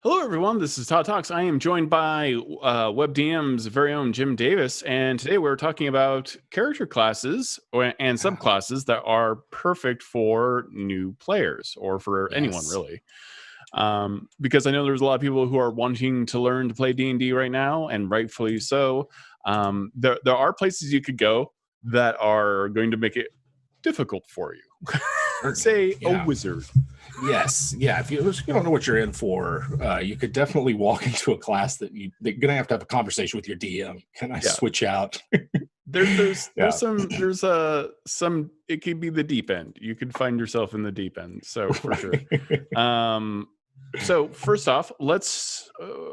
Hello, everyone. This is Todd Talks. I am joined by WebDM's very own Jim Davis, and today we're talking about character classes and subclasses that are perfect for new players or for anyone really. Because I know there's a lot of people who are wanting to learn to play D&D right now, and rightfully so. There are places you could go that are going to make it difficult for you. Say a wizard. Yes, yeah. If you don't know what you're in for, you could definitely walk into a class that they're gonna have to have a conversation with your DM. Can I switch out? There's some it could be the deep end. You could find yourself in the deep end. So for sure. So first off, let's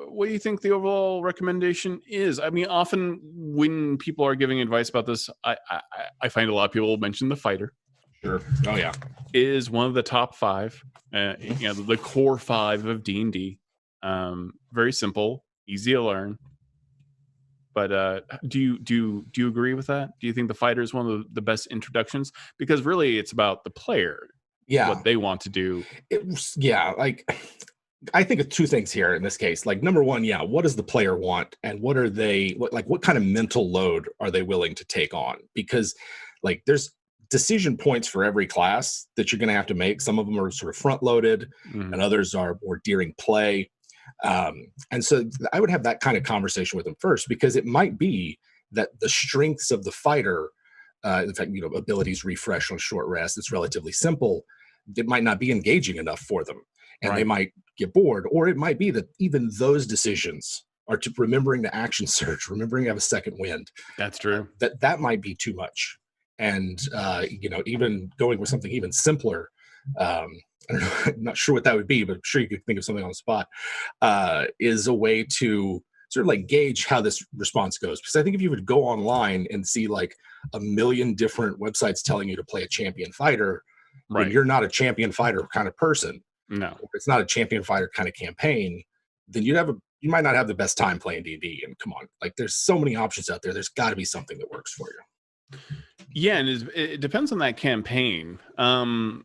what do you think the overall recommendation is? I mean, often when people are giving advice about this, I find a lot of people mention the fighter. Sure. Oh yeah. Is one of the top 5, the core 5 of D&D. Very simple, easy to learn. But do you agree with that? Do you think the fighter is one of the best introductions? Because really, it's about the player. Yeah. What they want to do. I think of 2 things here in this case. Like, number one, what does the player want, and what kind of mental load are they willing to take on? Because there's decision points for every class that you're going to have to make. Some of them are sort of front loaded, and others are more during play. And so I would have that kind of conversation with them first, because it might be that the strengths of the fighter, in fact, abilities refresh on short rest, it's relatively simple. It might not be engaging enough for them, and they might get bored. Or it might be that even those decisions are to remembering to action surge, remembering to have a second wind. That's true. That might be too much. And, even going with something even simpler, I don't know, I'm not sure what that would be, but I'm sure you could think of something on the spot, is a way to sort of gauge how this response goes. Because I think if you would go online and see a million different websites telling you to play a champion fighter, when you're not a champion fighter kind of person, or it's not a champion fighter kind of campaign, then you might not have the best time playing D&D. And come on, there's so many options out there. There's got to be something that works for you. Yeah, and it depends on that campaign. That's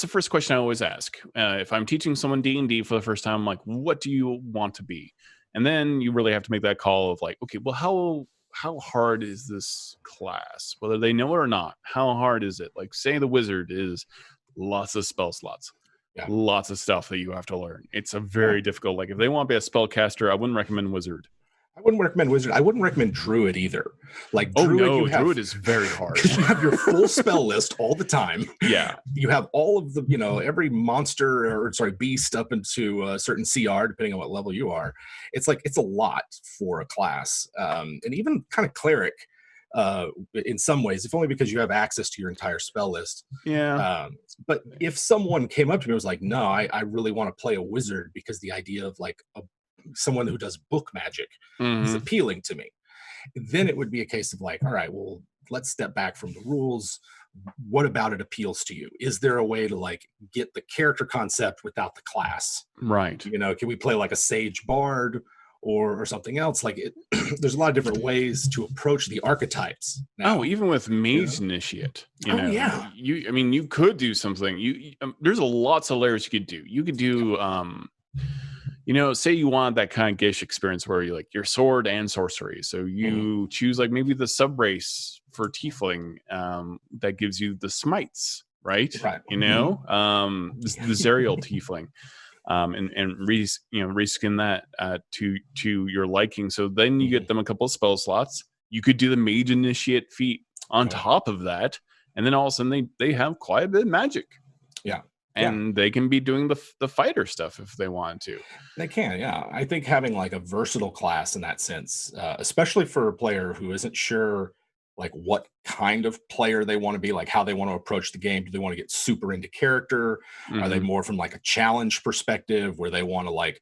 the first question I always ask. If I'm teaching someone D&D for the first time, I'm like, what do you want to be? And then you really have to make that call of okay, well, how hard is this class? Whether they know it or not, how hard is it? Say the wizard is lots of spell slots. Lots of stuff that you have to learn. It's a very difficult, if they want to be a spellcaster, I wouldn't recommend wizard. I wouldn't recommend wizard. I wouldn't recommend druid either. Druid is very hard. You have your full spell list all the time. Yeah. You have all of the, every monster beast up into a certain CR, depending on what level you are. It's a lot for a class. And even kind of cleric, in some ways, if only because you have access to your entire spell list. Yeah. But if someone came up to me and was like, no, I really want to play a wizard because the idea of someone who does book magic is appealing to me, then it would be a case of all right, well, let's step back from the rules. What about it appeals to you? Is there a way to get the character concept without the class? Right. Can we play a sage bard or something else? There's a lot of different ways to approach the archetypes now. Even with mage initiate, you could do something. There's lots of layers you could do. You could do say you want that kind of Gish experience where you your sword and sorcery. So you choose maybe the sub race for tiefling that gives you the smites, right? The Zerial tiefling, and reskin that to your liking. So then you get them a couple of spell slots. You could do the mage initiate feat on top of that, and then all of a sudden they have quite a bit of magic. Yeah. And they can be doing the fighter stuff if they want to. They can, yeah. I think having a versatile class in that sense, especially for a player who isn't sure what kind of player they want to be, how they want to approach the game. Do they want to get super into character? Are they more from a challenge perspective where they want to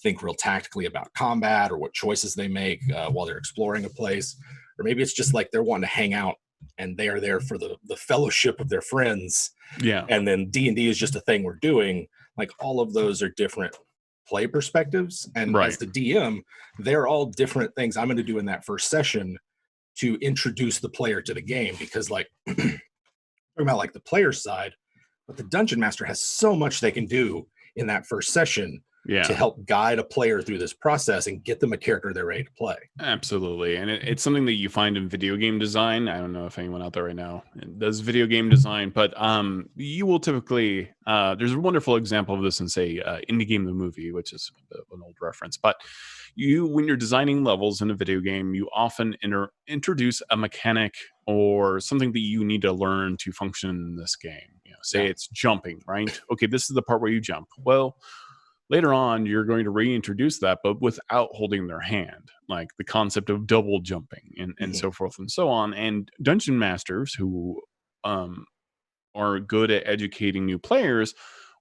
think real tactically about combat or what choices they make while they're exploring a place? Or maybe it's just they're wanting to hang out and they are there for the fellowship of their friends. Yeah. And then D&D is just a thing we're doing. All of those are different play perspectives. And as the DM, they're all different things I'm going to do in that first session to introduce the player to the game. Because talking about the player side, but the dungeon master has so much they can do in that first session Yeah. to help guide a player through this process and get them a character they're ready to play. Absolutely. And it's something that you find in video game design. I don't know if anyone out there right now does video game design, but you will typically, there's a wonderful example of this in, say, Indie Game the Movie, which is an old reference. But when you're designing levels in a video game, you often introduce a mechanic or something that you need to learn to function in this game. Say it's jumping, right? Okay, this is the part where you jump. Well, later on, you're going to reintroduce that, but without holding their hand, like the concept of double jumping and so forth and so on. And dungeon masters who are good at educating new players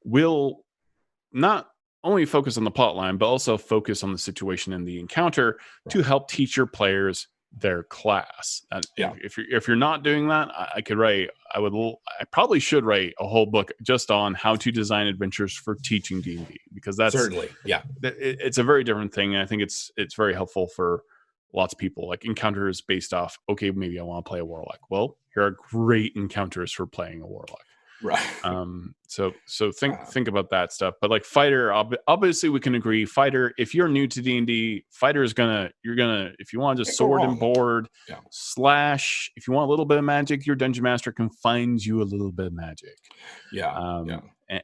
will not only focus on the plot line, but also focus on the situation in the encounter to help teach your players their class. If you're not doing that, I probably should write a whole book just on how to design adventures for teaching D&D, because that's certainly it's a very different thing. And I think it's very helpful for lots of people. Like encounters based off, okay, maybe I want to play a warlock. Well, here are great encounters for playing a warlock. Right. So think about that stuff. But like fighter, obviously we can agree. Fighter, if you're new to D&D, fighter is you're gonna if you want just sword and board, slash. If you want a little bit of magic, your dungeon master can find you a little bit of magic.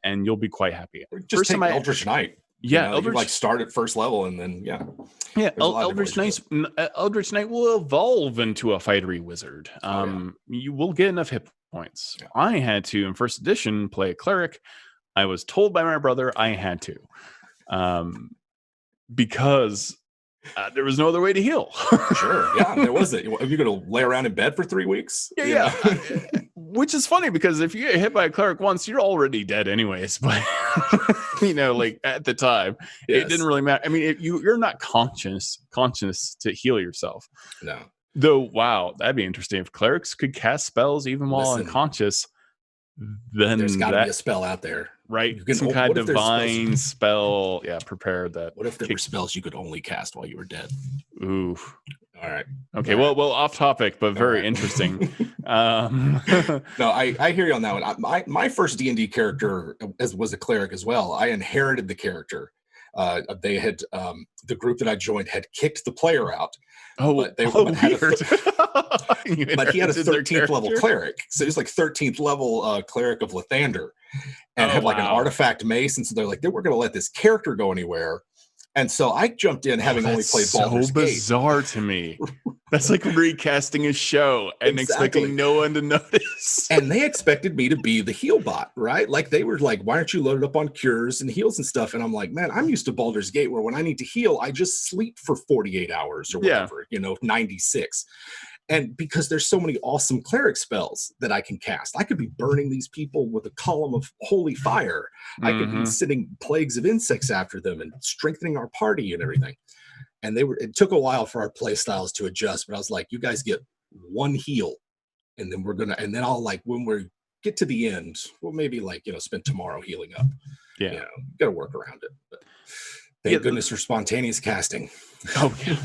And you'll be quite happy. Just take Eldritch Knight. Eldritch, you like start at first level and then Eldritch Knight will evolve into a fightery wizard. You will get enough hit points. I had to in first edition play a cleric. I was told by my brother I had to, because there was no other way to heal. Sure, there wasn't. Are you going to lay around in bed for 3 weeks? Which is funny because if you get hit by a cleric once, you're already dead anyways. But like at the time, it didn't really matter. I mean, you're not conscious to heal yourself. No. Though, wow, that'd be interesting if clerics could cast spells even while unconscious. Then there's got to be a spell out there, right? Some kind of divine spell. Prepare that. What if there were spells you could only cast while you were dead? Ooh. All right. Okay. Well, off topic, but very interesting. No, I hear you on that one. My first D&D character was a cleric as well. I inherited the character. They had the group that I joined had kicked the player out. But he had a 13th level cleric, so he's like 13th level cleric of Lathander, and had like an artifact mace, and so they're like, they weren't going to let this character go anywhere. And so I jumped in, having only played Baldur's Gate. So bizarre to me. That's like recasting a show and expecting no one to notice. And they expected me to be the heal bot, right? Like they were like, why aren't you loaded up on cures and heals and stuff? And I'm like, man, I'm used to Baldur's Gate where when I need to heal, I just sleep for 48 hours or whatever, 96. And because there's so many awesome cleric spells that I can cast, I could be burning these people with a column of holy fire. I could be sending plagues of insects after them and strengthening our party and everything. And it took a while for our play styles to adjust, but I was like, you guys get one heal, and then then I'll like, when we get to the end, we'll maybe spend tomorrow healing up. Got to work around it. But thank goodness for spontaneous casting. Oh yeah.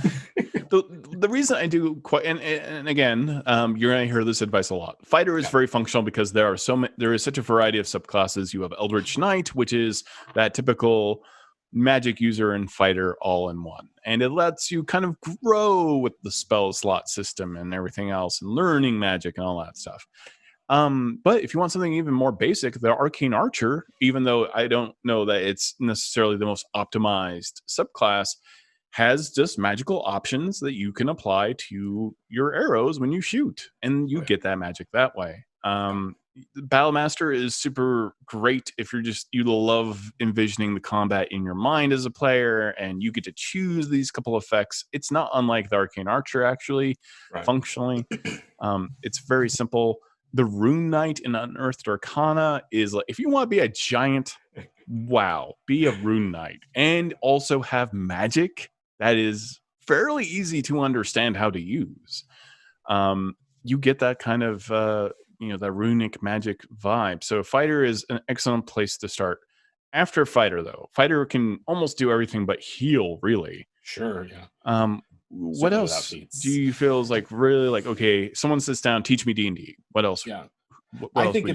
The reason I do quite, and again, you're going to hear this advice a lot. Fighter is very functional because there is such a variety of subclasses. You have Eldritch Knight, which is that typical magic user and fighter all in one, and it lets you kind of grow with the spell slot system and everything else, and learning magic and all that stuff. But if you want something even more basic, the Arcane Archer, even though I don't know that it's necessarily the most optimized subclass, has just magical options that you can apply to your arrows when you shoot, and you get that magic that way. Battlemaster is super great if you love envisioning the combat in your mind as a player, and you get to choose these couple effects. It's not unlike the Arcane Archer, actually, functionally. It's very simple. The Rune Knight in Unearthed Arcana is like, if you want to be a giant, be a Rune Knight, and also have magic that is fairly easy to understand how to use. You get that kind of that runic magic vibe. So fighter is an excellent place to start. After fighter, though, fighter can almost do everything but heal, really. Sure, yeah. What else do you feel is like really like, okay, someone sits down, teach me D&D. What else? Yeah. What I else think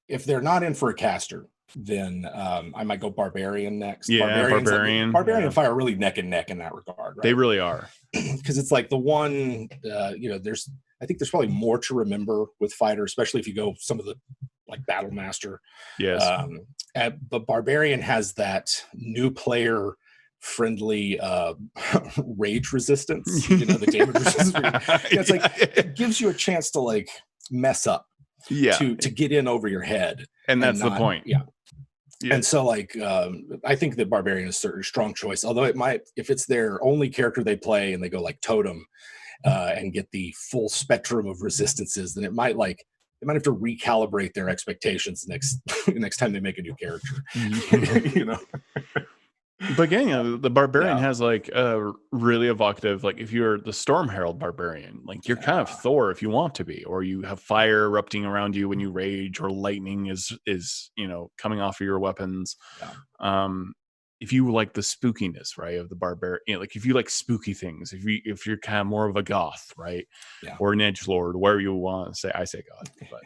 if they're not in for a caster, then I might go Barbarian next. Yeah, Barbarian. Barbarian and Fire are really neck and neck in that regard, right? They really are. Because it's like the one, I think there's probably more to remember with Fighter, especially if you go some of the like Battle Master. Yes. But Barbarian has that new player friendly rage resistance, the damage resistance. It's like it gives you a chance to like mess up, to get in over your head, and that's the point. Yeah. And so like I think that Barbarian is a strong choice, although it might, if it's their only character they play and they go like Totem and get the full spectrum of resistances, then it might have to recalibrate their expectations next time they make a new character. But again, the Barbarian has like a really evocative, like if you're the Storm Herald Barbarian, like you're kind of Thor if you want to be, or you have fire erupting around you when you rage, or lightning is coming off of your weapons. If you like the spookiness, right, of the Barbarian, like if you like spooky things, if you're kind of more of a goth, right, or an edgelord, whatever you want to say. I say goth, but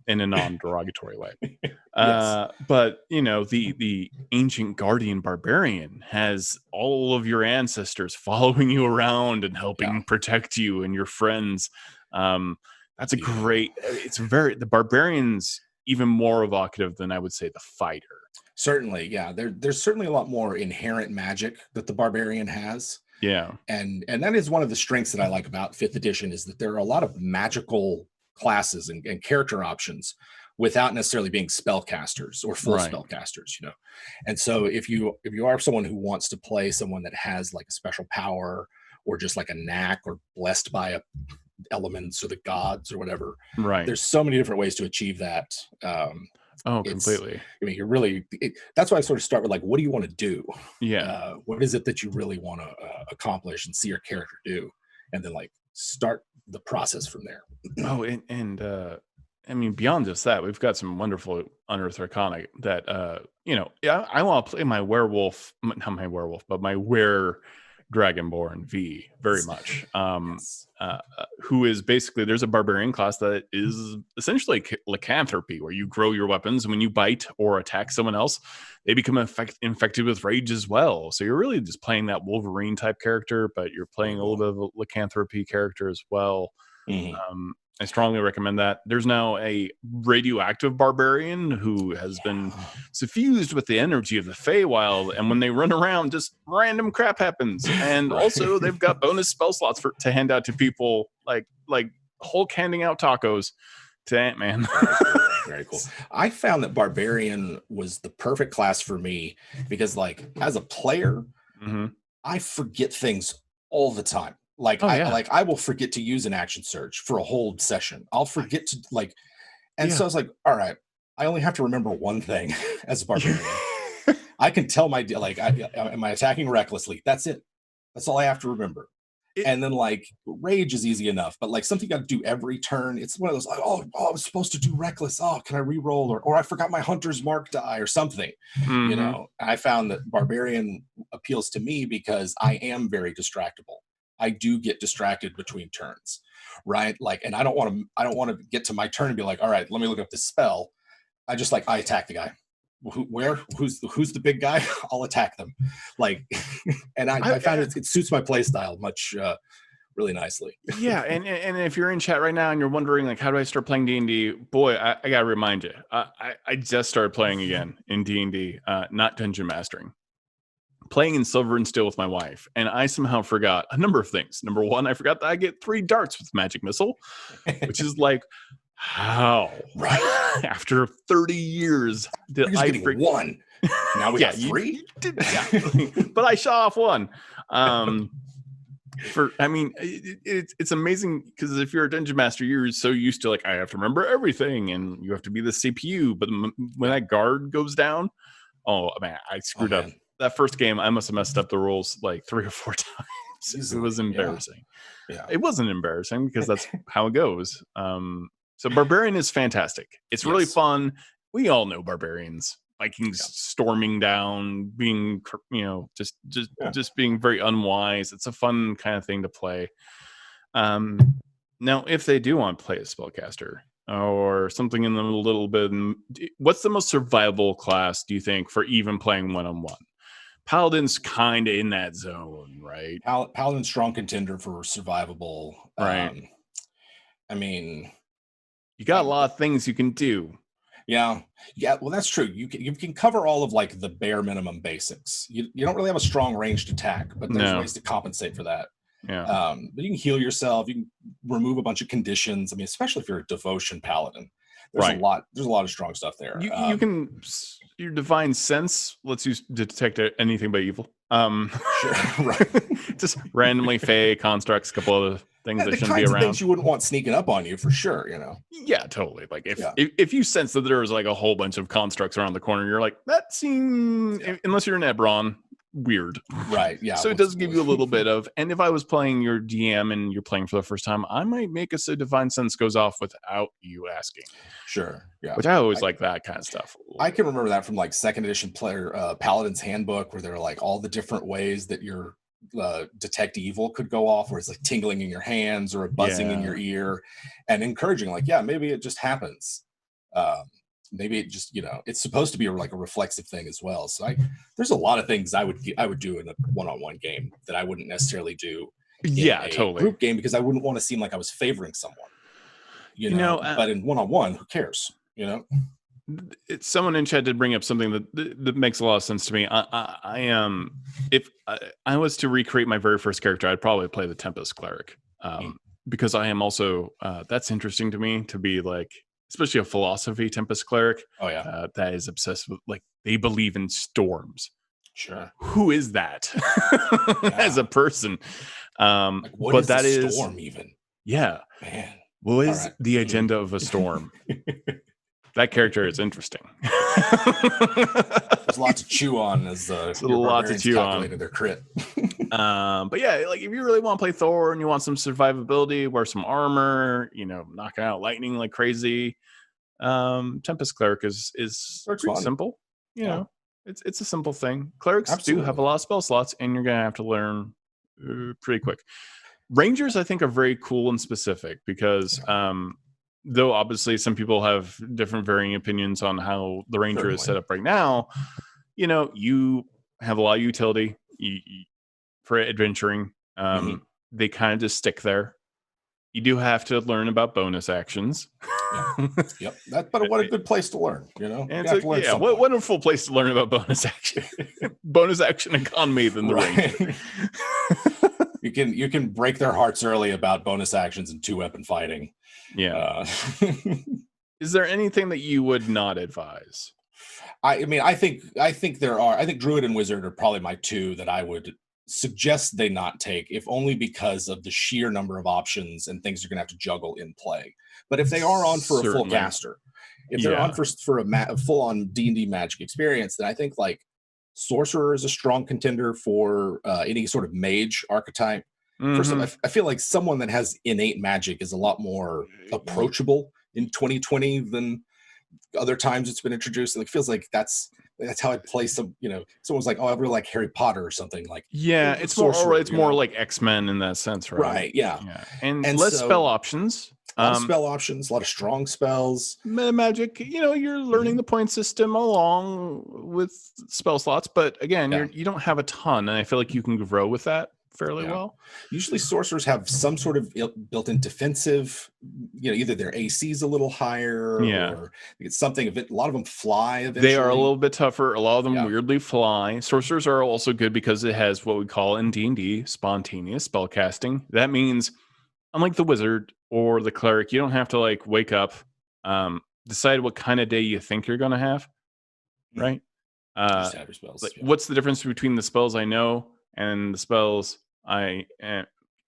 in a non-derogatory way. But the ancient guardian Barbarian has all of your ancestors following you around and helping protect you and your friends. That's a great, the Barbarian's even more evocative than I would say the Fighter. Certainly, yeah. There's certainly a lot more inherent magic that the Barbarian has. Yeah. And that is one of the strengths that I like about 5th edition, is that there are a lot of magical classes and character options without necessarily being spellcasters or full spellcasters, And so if you are someone who wants to play someone that has like a special power, or just like a knack, or blessed by elements or the gods or whatever, there's so many different ways to achieve that. Completely. I mean, you're really, that's why I sort of start with like, what do you want to do? Yeah. What is it that you really want to accomplish and see your character do? And then like start the process from there. I mean, beyond just that, we've got some wonderful Unearthed Arcana that, I want to play my werewolf, not my werewolf, but my Dragonborn V very much. Who is basically, there's a Barbarian class that is essentially lycanthropy, where you grow your weapons, and when you bite or attack someone else, they become infected with rage as well. So you're really just playing that Wolverine type character, but you're playing a little bit of a lycanthropy character as well. I strongly recommend that. There's now a radioactive Barbarian who has been suffused with the energy of the Feywild, and when they run around, just random crap happens. And also, they've got bonus spell slots to hand out to people, like Hulk handing out tacos to Ant-Man. Very cool. I found that Barbarian was the perfect class for me because, like, as a player, I forget things all the time. Like, I will forget to use an action surge for a whole session. I'll forget to so I was like, all right, I only have to remember one thing as a Barbarian. I can tell am I attacking recklessly? That's it. That's all I have to remember. And then like rage is easy enough, but like something you got to do every turn. It's one of those like, oh, I was supposed to do reckless. Oh, can I re-roll, or I forgot my hunter's mark die or something. I found that Barbarian appeals to me because I am very distractible. I do get distracted between turns, right? Like, and I don't want to get to my turn and be like, all right, let me look up this spell. I attack the guy. Who's the big guy? I'll attack them. Like, and I found it suits my play style much really nicely. Yeah, and if you're in chat right now and you're wondering like, how do I start playing D&D? Boy, I gotta remind you, I just started playing again in D&D, not dungeon mastering. Playing in Silver and Steel with my wife, and I somehow forgot a number of things. Number one, I forgot that I get 3 darts with magic missile, which is like, how? Right. After 30 years, did I get 1? Now we got 3? But I shot off 1. It's amazing because if you're a dungeon master, you're so used to like, I have to remember everything, and you have to be the CPU. But when that guard goes down, oh man, I screwed up. That first game, I must have messed up the rules like 3 or 4 times. It was embarrassing. Yeah. It wasn't embarrassing because that's how it goes. So Barbarian is fantastic. It's really fun. We all know Barbarians. Vikings storming down, being, just being very unwise. It's a fun kind of thing to play. Now, if they do want to play a spellcaster, or something in the little bit. What's the most survivable class, do you think, for even playing one-on-one? Paladin's kind of in that zone, right? Paladin's strong contender for survivable. Right. I mean, you got a lot of things you can do. Yeah. Well, that's true. You can cover all of like the bare minimum basics. You don't really have a strong ranged attack, but there's ways to compensate for that. Yeah. But you can heal yourself. You can remove a bunch of conditions. I mean, especially if you're a devotion paladin, there's a lot. There's a lot of strong stuff there. You can. Your divine sense lets you detect anything but evil. Sure, right. Just randomly fey constructs, a couple of things that shouldn't be around. Things you wouldn't want sneaking up on you for sure. Yeah, totally. Like if you sense that there was like a whole bunch of constructs around the corner, you're like, that seems, unless you're an Ebron, weird. Right. Yeah. So it does give you a little bit of, and if I was playing your DM and you're playing for the first time, I might make it so divine sense goes off without you asking. Sure. Yeah. Which I always like that kind of stuff. I can remember that from like second edition player Paladin's Handbook, where there are like all the different ways that your detect evil could go off, where it's like tingling in your hands or a buzzing in your ear, and encouraging like, yeah, maybe it just happens. Maybe it just, it's supposed to be like a reflexive thing as well. So there's a lot of things I would do in a one-on-one game that I wouldn't necessarily do in a group game, because I wouldn't want to seem like I was favoring someone, but in one-on-one, who cares, Someone in chat did bring up something that makes a lot of sense to me. I am, if I was to recreate my very first character, I'd probably play the Tempest Cleric, because I am also, that's interesting to me, to be like, especially a philosophy Tempest Cleric. Oh yeah. That is obsessed with, like, they believe in storms. Sure. Who is that as a person? Like, what but is that a is storm even? Yeah. Man. What is the agenda of a storm? That character is interesting. There's a lot to chew on as a lot to chew on their crit. But yeah, like if you really want to play Thor and you want some survivability, wear some armor, knocking out lightning like crazy. Tempest Cleric is pretty simple. It's a simple thing. Clerics do have a lot of spell slots, and you're gonna have to learn pretty quick. Rangers, I think, are very cool and specific because though obviously some people have different varying opinions on how the Ranger is set up right now, you have a lot of utility for adventuring. They kind of just stick there. You do have to learn about bonus actions. Yep. But what a good place to learn, And what a wonderful place to learn about bonus action. Bonus action economy than the Ranger. You can break their hearts early about bonus actions and 2-weapon fighting. Yeah. Is there anything that you would not advise? I think there are. I think Druid and Wizard are probably my two that I would suggest they not take, if only because of the sheer number of options and things you're going to have to juggle in play. But if they are on for a full caster, if they're on for a full-on D&D Magic experience, then I think like Sorcerer is a strong contender for any sort of mage archetype. First of all, I feel like someone that has innate magic is a lot more approachable in 2020 than other times it's been introduced. And it feels like that's how I'd play some, someone's like, oh, I really like Harry Potter or something like. Yeah, it's more like X-Men in that sense, right? Right, yeah. And less spell options. A lot of spell options, a lot of strong spells. Meta magic, you're learning the point system along with spell slots, but again, you don't have a ton, and I feel like you can grow with that fairly well. Usually sorcerers have some sort of built-in defensive, either their AC is a little higher or it's something. A lot of them fly eventually. They are a little bit tougher. A lot of them weirdly fly. Sorcerers are also good because it has what we call in D&D spontaneous spellcasting. That means, unlike the wizard or the cleric, you don't have to like wake up, decide what kind of day you think you're going to have, right? Just have your spells. What's the difference between the spells I know and the spells I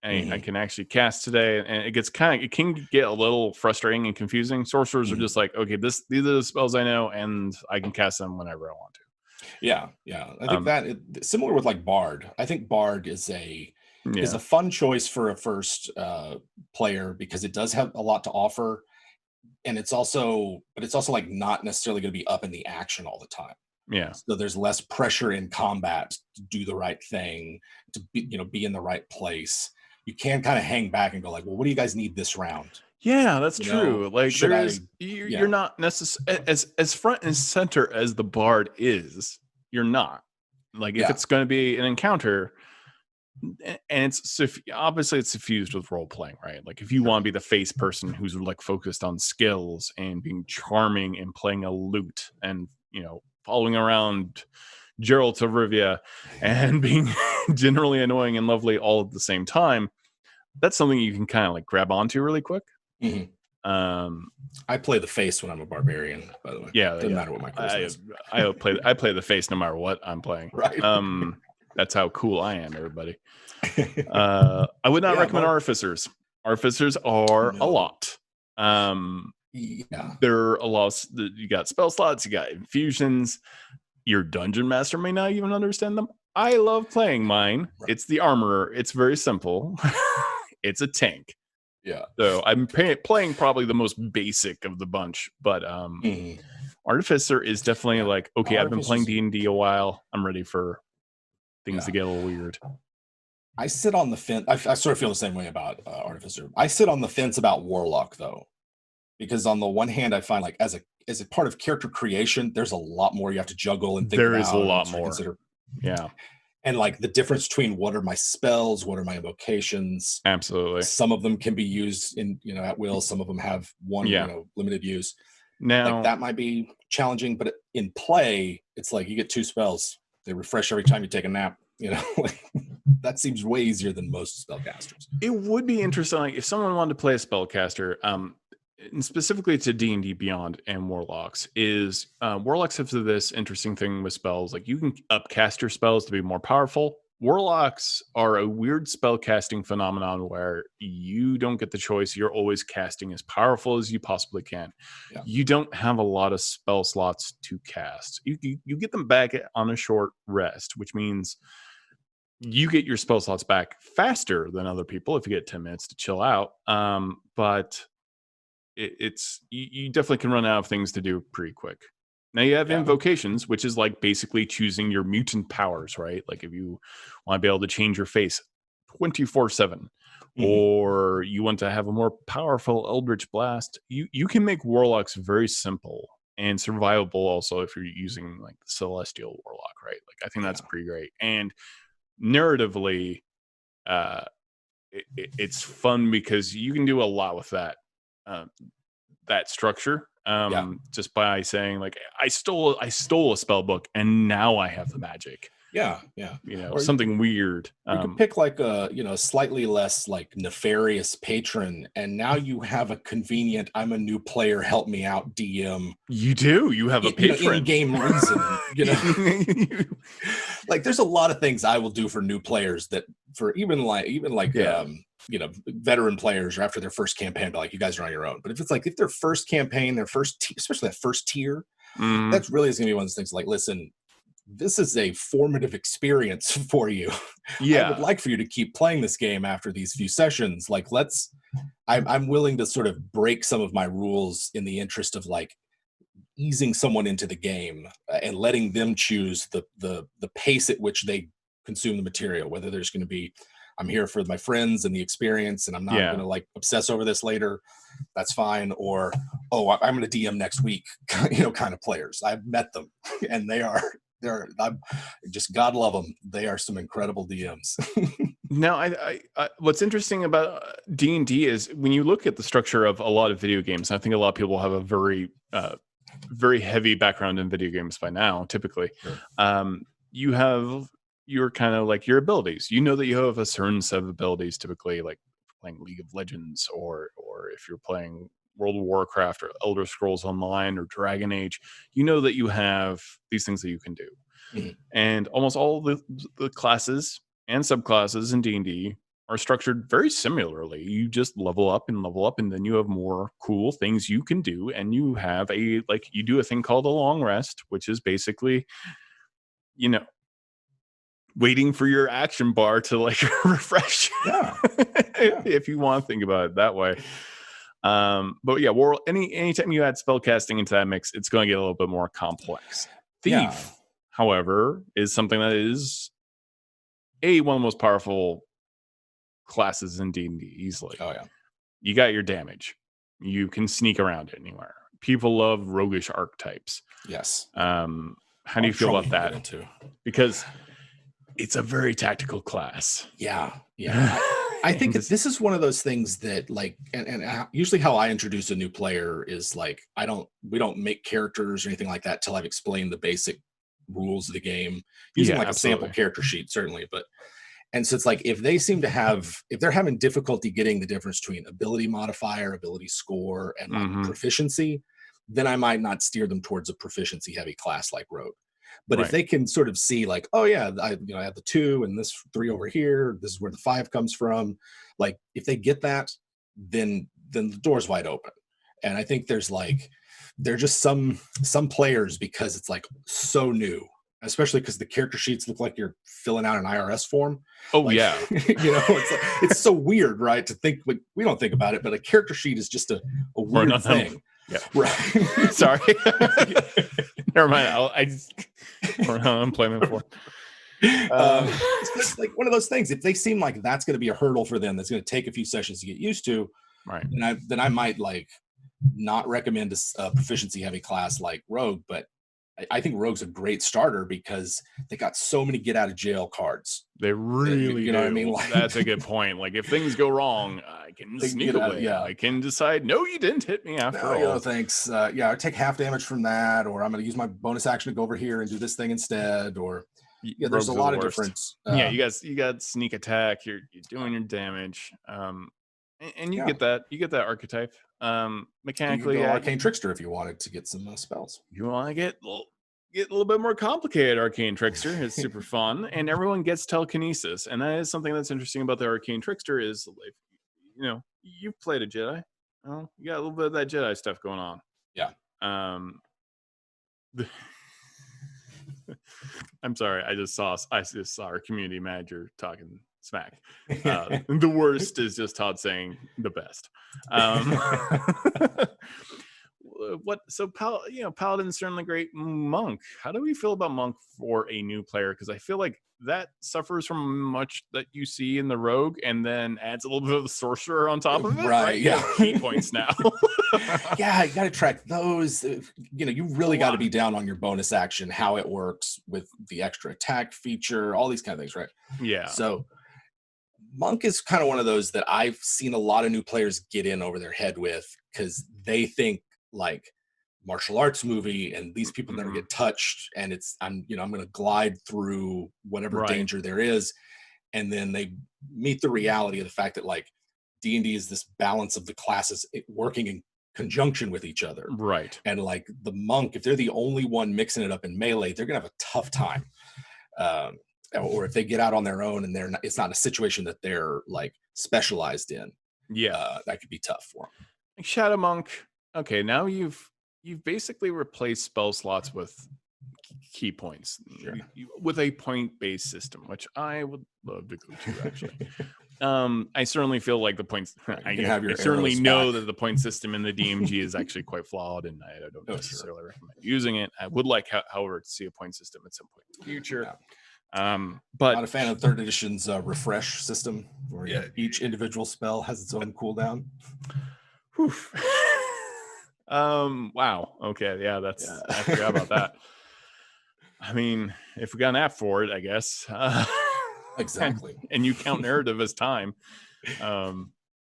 can actually cast today? And it can get a little frustrating and confusing. Sorcerers are just like, okay, these are the spells I know, and I can cast them whenever I want to. Yeah. I think similar with like Bard. I think Bard is a fun choice for a first player because it does have a lot to offer, and it's also like not necessarily going to be up in the action all the time. Yeah. So there's less pressure in combat to do the right thing, to be in the right place. You can kind of hang back and go like, well, what do you guys need this round? Yeah, that's You know, true. Like should there I? is Yeah, you're not necessarily as front and center as the bard is. You're not. Like if yeah, it's going to be an encounter, and obviously it's suffused with role playing, right? Like if you sure. want to be the face person who's like focused on skills and being charming and playing a lute and following around Gerald to Rivia and being generally annoying and lovely all at the same time, that's something you can kind of like grab onto really quick. Mhm. Um, I play the face when I'm a barbarian, by the way. yeah, Doesn't yeah. matter what my charisma is. I play the face no matter what I'm playing. Right. That's how cool I am, everybody. I would not Yeah, recommend artificers. Artificers are a no. lot. Yeah. There are a lot. You got spell slots, you got infusions. Your dungeon master may not even understand them. I love playing mine. Right. It's the armorer. It's very simple. It's a tank. Yeah. So I'm playing probably the most basic of the bunch, but Artificer is definitely like, okay, I've been playing D&D a while. I'm ready for things to get a little weird. I sit on the fence. I sort of feel the same way about Artificer. I sit on the fence about Warlock though, because on the one hand, I find like as a part of character creation, there's a lot more you have to juggle and think about. There is a lot more. Consider. Yeah. And like the difference between what are my spells, what are my invocations. Absolutely. Some of them can be used in, at will. Some of them have one, limited use. Now like that might be challenging, but in play, it's like you get 2 spells. They refresh every time you take a nap. Like, that seems way easier than most spellcasters. It would be interesting, like, if someone wanted to play a spellcaster, and specifically to D&D Beyond and Warlocks, is Warlocks have this interesting thing with spells. Like you can upcast your spells to be more powerful. Warlocks are a weird spellcasting phenomenon where you don't get the choice. You're always casting as powerful as you possibly can. Yeah. You don't have a lot of spell slots to cast. You get them back on a short rest, which means you get your spell slots back faster than other people if you get 10 minutes to chill out. But you definitely can run out of things to do pretty quick. Now you have invocations, which is like basically choosing your mutant powers, right? Like if you want to be able to change your face 24/7, or you want to have a more powerful Eldritch Blast, you can make Warlocks very simple and survivable also if you're using like the Celestial Warlock, right? Like I think that's pretty great. And narratively, it's fun because you can do a lot with that. That structure just by saying like I stole a spell book and now I have the magic. Or something weird. You could pick like a slightly less like nefarious patron, and now you have a convenient I'm a new player, help me out DM. You have a patron in-game reason. Like there's a lot of things I will do for new players that for even veteran players or after their first campaign, like you guys are on your own. But if their first campaign, especially that first tier, that's really is gonna be one of those things like, listen, this is a formative experience for you. I would like for you to keep playing this game after these few sessions. Like I'm willing to sort of break some of my rules in the interest of like easing someone into the game and letting them choose the pace at which they consume the material, whether there's going to be, I'm here for my friends and the experience, and I'm not going to like obsess over this later. That's fine. Or, I'm going to DM next week, kind of players. I've met them and they're just, God love them. They are some incredible DMs. Now, I what's interesting about D&D is when you look at the structure of a lot of video games, I think a lot of people have a very, very heavy background in video games by now, typically. Sure. You have your kind of like your abilities. You know that you have a certain set of abilities, typically like playing League of Legends or if you're playing World of Warcraft or Elder Scrolls Online or Dragon Age, you know that you have these things that you can do. And almost all the classes and subclasses in D&D are structured very similarly. You just level up, and then you have more cool things you can do. And you have you do a thing called a long rest, which is basically, waiting for your action bar to like refresh. If you want to think about it that way. But yeah, anytime you add spellcasting into that mix, it's going to get a little bit more complex. Thief, however, is something that is one of the most powerful classes in D&D easily. You got your damage. You can sneak around anywhere. People love roguish archetypes. Yes. How do you feel about that? Because it's a very tactical class. Yeah. I think this is one of those things that like, and usually how I introduce a new player is like, we don't make characters or anything like that till I've explained the basic rules of the game using like a sample character sheet, certainly. And so it's like, if they're having difficulty getting the difference between ability modifier, ability score, and like proficiency, then I might not steer them towards a proficiency heavy class like Rogue. But if they can sort of see like, oh yeah, I have the 2 and this 3 over here, this is where the 5 comes from. Like if they get that, then the door's wide open. And I think there's just some players, because it's like so new, especially because the character sheets look like you're filling out an IRS form. Oh like, yeah. It's so weird, right? To think, like, we don't think about it, but a character sheet is just a weird thing. Yeah. Right. Sorry. Never mind. I just unemployment form. It's like one of those things. If they seem like that's going to be a hurdle for them, that's going to take a few sessions to get used to, right? Then I might like not recommend a proficiency heavy class like Rogue, but I think Rogue's a great starter because they got so many get out of jail cards. They really you know do. What I mean? Like, that's a good point. Like if things go wrong, I can sneak away. I can decide, no, you didn't hit me after all. Thanks. I take half damage from that, or I'm going to use my bonus action to go over here and do this thing instead. Or there's a lot of different. You got sneak attack. You're doing your damage. And you get that. You get that archetype. Mechanically, you can go Arcane Trickster if you wanted to get some spells. You want to get a little bit more complicated. Arcane Trickster is super fun, and everyone gets telekinesis, and that is something that's interesting about the Arcane Trickster. Is if, you've played a Jedi, you got a little bit of that Jedi stuff going on. Yeah. I'm sorry. I just saw our community manager talking smack. The worst is just Todd saying the best. Paladin's certainly great. Monk, how do we feel about Monk for a new player? Because I feel like that suffers from much that you see in the Rogue, and then adds a little bit of the Sorcerer on top of it. Right? Yeah, key points now. Yeah, you got to track those. You really got to be down on your bonus action, how it works with the extra attack feature, all these kind of things, right? Yeah. So Monk is kind of one of those that I've seen a lot of new players get in over their head with, because they think like martial arts movie and these people never get touched, and I'm going to glide through whatever danger there is, and then they meet the reality of the fact that like D&D is this balance of the classes working in conjunction with each other, right? And like the monk, if they're the only one mixing it up in melee, they're gonna have a tough time. Or if they get out on their own and it's not a situation that they're like specialized in, that could be tough for them. Shadow Monk. Okay, now you've basically replaced spell slots with key points, with a point-based system, which I would love to go to actually. I certainly feel like the points. I certainly know that the point system in the DMG is actually quite flawed, and I don't necessarily recommend using it. I would like, however, to see a point system at some point in the future. But not a fan of third edition's refresh system, where each individual spell has its own cooldown. Wow. Okay. Yeah. I forgot about that. I mean, if we got an app for it, I guess. Exactly. And you count narrative as time.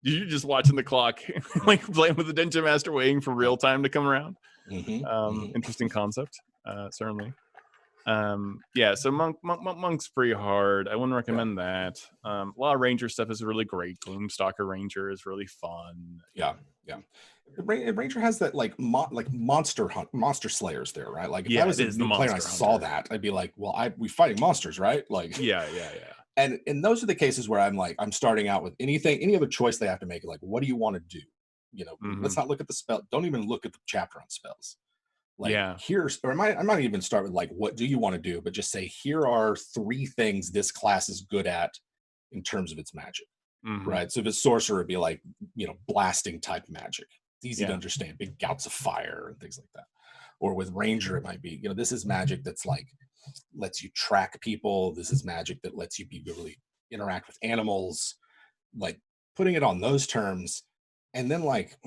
You're just watching the clock, like playing with the Dungeon Master, waiting for real time to come around. Interesting concept, certainly. So Monk's pretty hard. I wouldn't recommend that. A lot of Ranger stuff is really great. Gloomstalker Ranger is really fun. Yeah. Ranger has that like monster slayers there, right? Like if I was a new player and I saw that, I'd be like, well, we fighting monsters, right? Like yeah. And those are the cases where I'm starting out with any other choice they have to make. Like, what do you want to do? Let's not look at the spell. Don't even look at the chapter on spells. Like I might even start with like, what do you want to do? But just say, here are 3 things this class is good at in terms of its magic, right? So if it's sorcerer, it'd be like, blasting type magic. It's easy to understand, big gouts of fire and things like that. Or with ranger, it might be, this is magic that's like, lets you track people. This is magic that lets you really interact with animals. Like putting it on those terms, and then like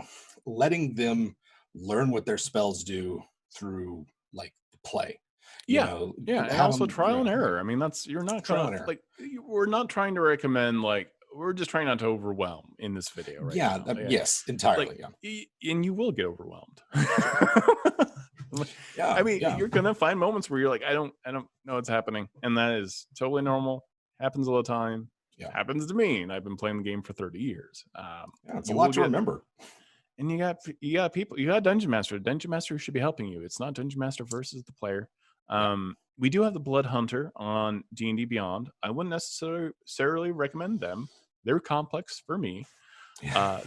letting them learn what their spells do through like the play. You Yeah, know, yeah, and have also them, trial and error. I mean, that's you're not trial gonna and error. like. We're not trying to recommend like. We're just trying not to overwhelm in this video right Yeah, now. Yeah, yes, like, entirely. Yeah, and you will get overwhelmed. yeah, I mean, yeah. you're gonna find moments where you're like, I don't know what's happening, and that is totally normal. Happens all the time. Yeah. Happens to me, and I've been playing the game for 30 years. Yeah, it's a You lot will to remember. and you got people. You got dungeon master. Dungeon master should be helping you. It's not dungeon master versus the player. We do have the blood hunter on D&D Beyond. I wouldn't necessarily recommend them. They're complex for me.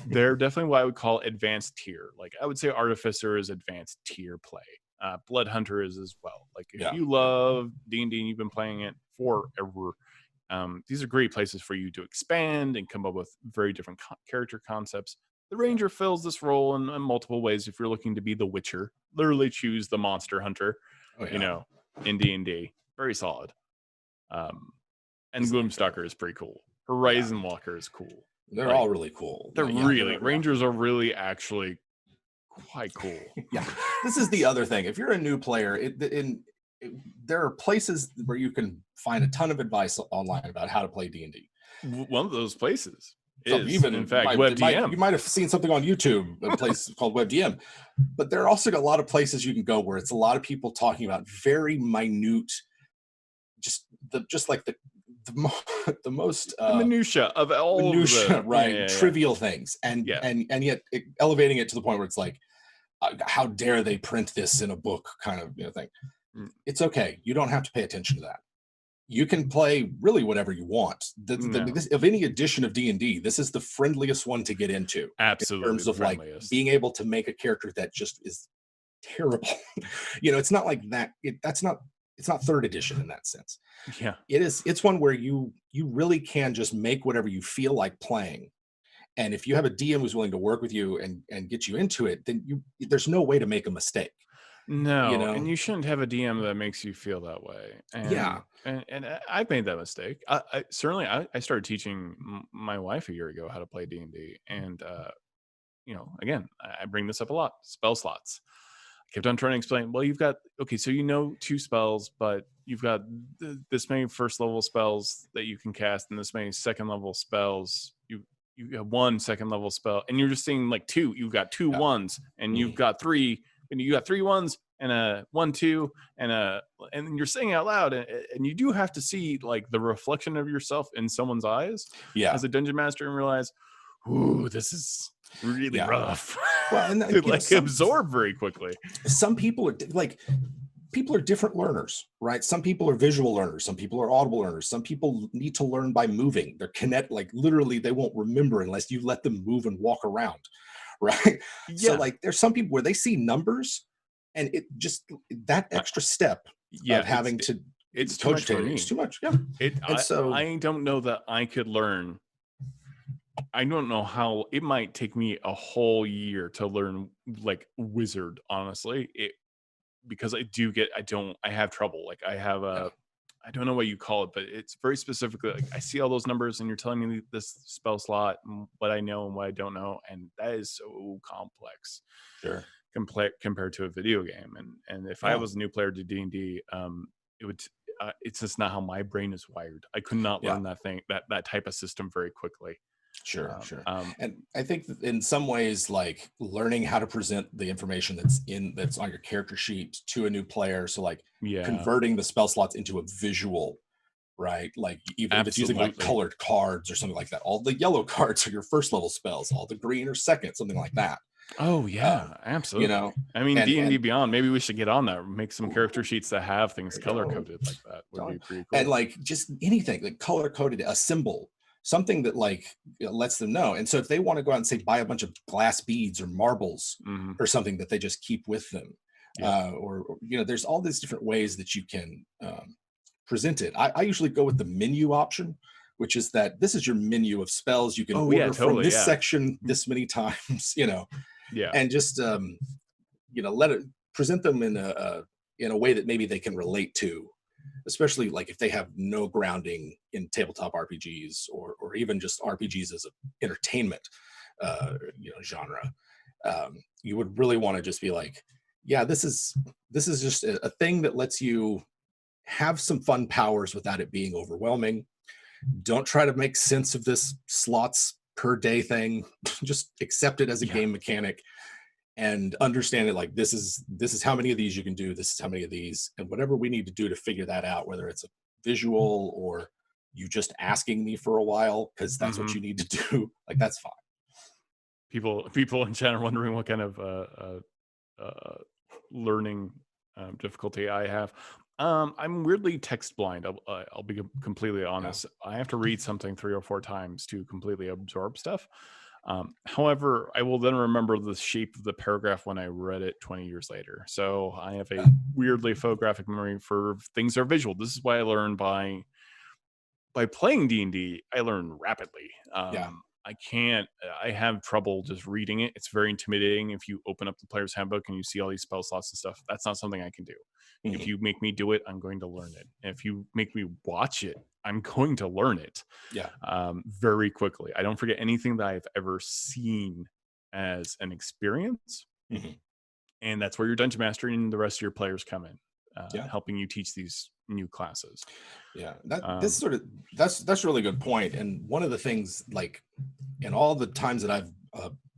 They're definitely what I would call advanced tier. Like I would say artificer is advanced tier play. Blood hunter is as well. Like if you love D&D and you've been playing it forever, these are great places for you to expand and come up with very different character concepts. The ranger fills this role in multiple ways. If you're looking to be the witcher, literally choose the monster hunter. You know, in D&D, very solid. And Gloomstalker is pretty cool. Horizon Walker is cool. They're all really cool. They're really rangers are really actually quite cool. Yeah, this is the other thing. If you're a new player, there are places where you can find a ton of advice online about how to play D&D. One of those places is, even in fact, WebDM. You might have seen something on YouTube, a place called WebDM, but there are also a lot of places you can go where it's a lot of people talking about very minute, just like the most minutia of all minutia, right? Trivial things, and yet elevating it to the point where it's like, how dare they print this in a book, kind of thing. It's okay. You don't have to pay attention to that. You can play really whatever you want. Of any edition of D&D, this is the friendliest one to get into. Absolutely, in terms of like being able to make a character that just is terrible. It's not like that. It's not third edition in that sense. Yeah, it's one where you really can just make whatever you feel like playing. And if you have a DM who's willing to work with you and get you into it, then there's no way to make a mistake. No, and you shouldn't have a DM that makes you feel that way. And, and I've made that mistake. I certainly started teaching my wife a year ago how to play D&D, and again, I bring this up a lot. Spell slots. I kept on trying to explain. Well, you've got so 2 spells, but you've got this many first level spells that you can cast, and this many second level spells. You have 1 second level spell, and you're just seeing like 2. You've got 2 ones, and you've got 3. And you got 3 ones and a 1, 2, and you're saying out loud, and you do have to see like the reflection of yourself in someone's eyes as a dungeon master and realize, ooh, this is really rough. Well, and to absorb very quickly. Some people are different learners, right? Some people are visual learners. Some people are audible learners. Some people need to learn by moving. They're like literally they won't remember unless you let them move and walk around. Right. So like there's some people where they see numbers and it just that extra step of having it's too much for me. It's too much. Yeah. I don't know that I could learn. I don't know how. It might take me a whole year to learn like wizard, honestly. Because I have trouble. Like I have I don't know what you call it, but it's very specifically like I see all those numbers and you're telling me this spell slot and what I know and what I don't know, and that is so complex. Sure. Compared to a video game, and if I was a new player to D&D, it would. It's just not how my brain is wired. I could not learn that type of system very quickly. Sure. And I think that in some ways, like learning how to present the information that's on your character sheet to a new player. So like converting the spell slots into a visual, right? Like even if it's using like colored cards or something like that. All the yellow cards are your first level spells. All the green are second, something like that. Oh yeah, absolutely. I mean, D&D Beyond. Maybe we should get on that. Make some character sheets that have things color coded like that. Would be pretty cool. And like just anything like color coded, a symbol, something that like lets them know. And so if they want to go out and say buy a bunch of glass beads or marbles or something that they just keep with them, or there's all these different ways that you can present it. I usually go with the menu option, which is that this is your menu of spells you can order from this section this many times, and just let it present them in a way that maybe they can relate to, especially like if they have no grounding in tabletop RPGs or even just RPGs as an entertainment. genre. You would really want to just be like, yeah, this is just a thing that lets you have some fun powers without it being overwhelming. Don't try to make sense of this slots per day thing. Just accept it as a game mechanic and understand it like this is how many of these you can do, this is how many of these, and whatever we need to do to figure that out, whether it's a visual or you just asking me for a while because that's what you need to do, like that's fine. People in chat are wondering what kind of learning difficulty I have. I'm weirdly text blind. I'll be completely honest. I have to read something 3 or 4 times to completely absorb stuff. However, I will then remember the shape of the paragraph when I read it 20 years later. So I have a weirdly photographic memory for things that are visual. This is why I learn by playing D&D. I learn rapidly. I have trouble just reading it. It's very intimidating. If you open up the player's handbook and you see all these spell slots and stuff, that's not something I can do. If you make me do it, I'm going to learn it. And if you make me watch it, I'm going to learn it very quickly. I don't forget anything that I've ever seen as an experience. And that's where your dungeon master and the rest of your players come in, helping you teach these new classes. That's a really good point. And one of the things, like in all the times that I've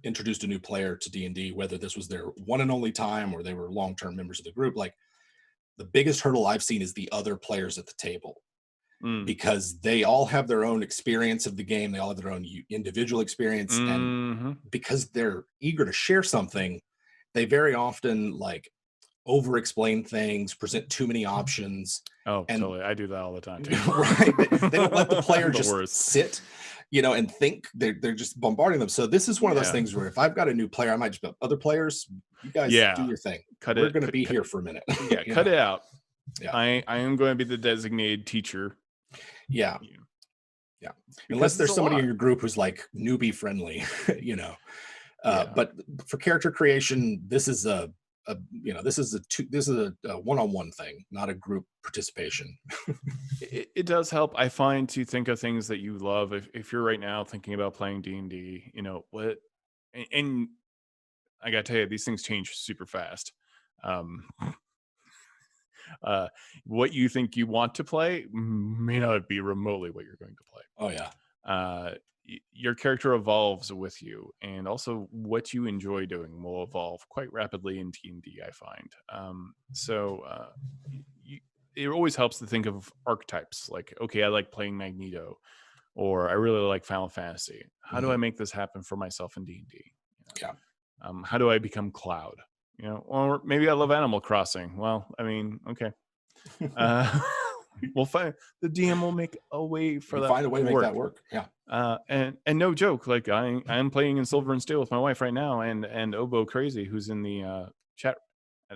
introduced a new player to D&D, whether this was their one and only time or they were long-term members of the group, like the biggest hurdle I've seen is the other players at the table. Because they all have their own experience of the game. They all have their own individual experience. And because they're eager to share something, they very often like over-explain things, present too many options. Totally. I do that all the time too. Right. They don't let the player just sit, and think. They're just bombarding them. So this is one of those things where if I've got a new player, I might just go, other players, you guys do your thing. We're going to be here for a minute. Cut it out. I am going to be the designated teacher. Unless there's somebody in your group who's like newbie friendly, but for character creation, this is a one-on-one thing, not a group participation. It does help, I find, to think of things that you love. If you're right now thinking about playing D&D, and I gotta tell you, these things change super fast. What you think you want to play may not be remotely what you're going to play. Your character evolves with you, and also what you enjoy doing will evolve quite rapidly in D&D, I find. It always helps to think of archetypes, like, okay, I like playing Magneto, or I really like Final Fantasy. How do I make this happen for myself in D&D? How do I become Cloud? Or maybe I love Animal Crossing. Well, I mean, okay. We'll find, the DM will make a way for that. Find a way to make that work. And no joke, like I'm playing in Silver and Steel with my wife right now, and Obo Crazy, who's in the chat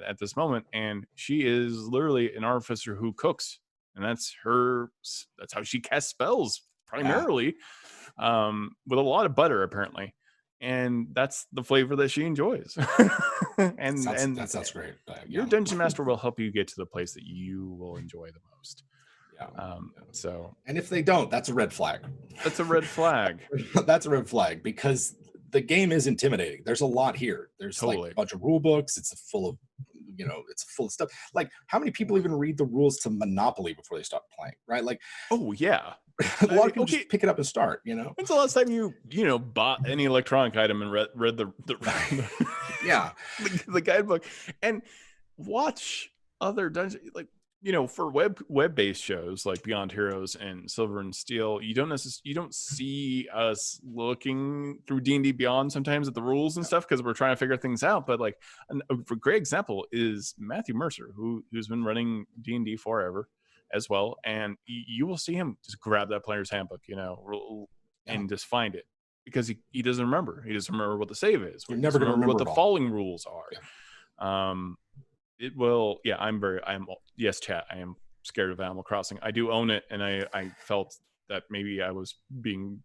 at this moment, and she is literally an artificer who cooks, and that's how she casts spells primarily, with a lot of butter apparently. And that's the flavor that she enjoys. and that sounds great. Your dungeon master will help you get to the place that you will enjoy the most. And if they don't, that's a red flag. That's a red flag. That's a red flag, because the game is intimidating. There's a lot here. There's like a bunch of rule books. It's full of stuff. Like, how many people even read the rules to Monopoly before they start playing? Right? Like, a lot of people just pick it up and start. When's the last time you bought any electronic item and read the the guidebook and watch other dungeons, like, for web-based shows like Beyond Heroes and Silver and Steel, you don't see us looking through D&D Beyond sometimes at the rules and stuff, because we're trying to figure things out. But like, a great example is Matthew Mercer, who's been running D&D forever as well, and you will see him just grab that player's handbook, and just find it, because he doesn't remember. He doesn't remember what the save is. You're never going to remember what the falling rules are. It will. Yes, chat. I am scared of Animal Crossing. I do own it, and I felt that maybe I was being.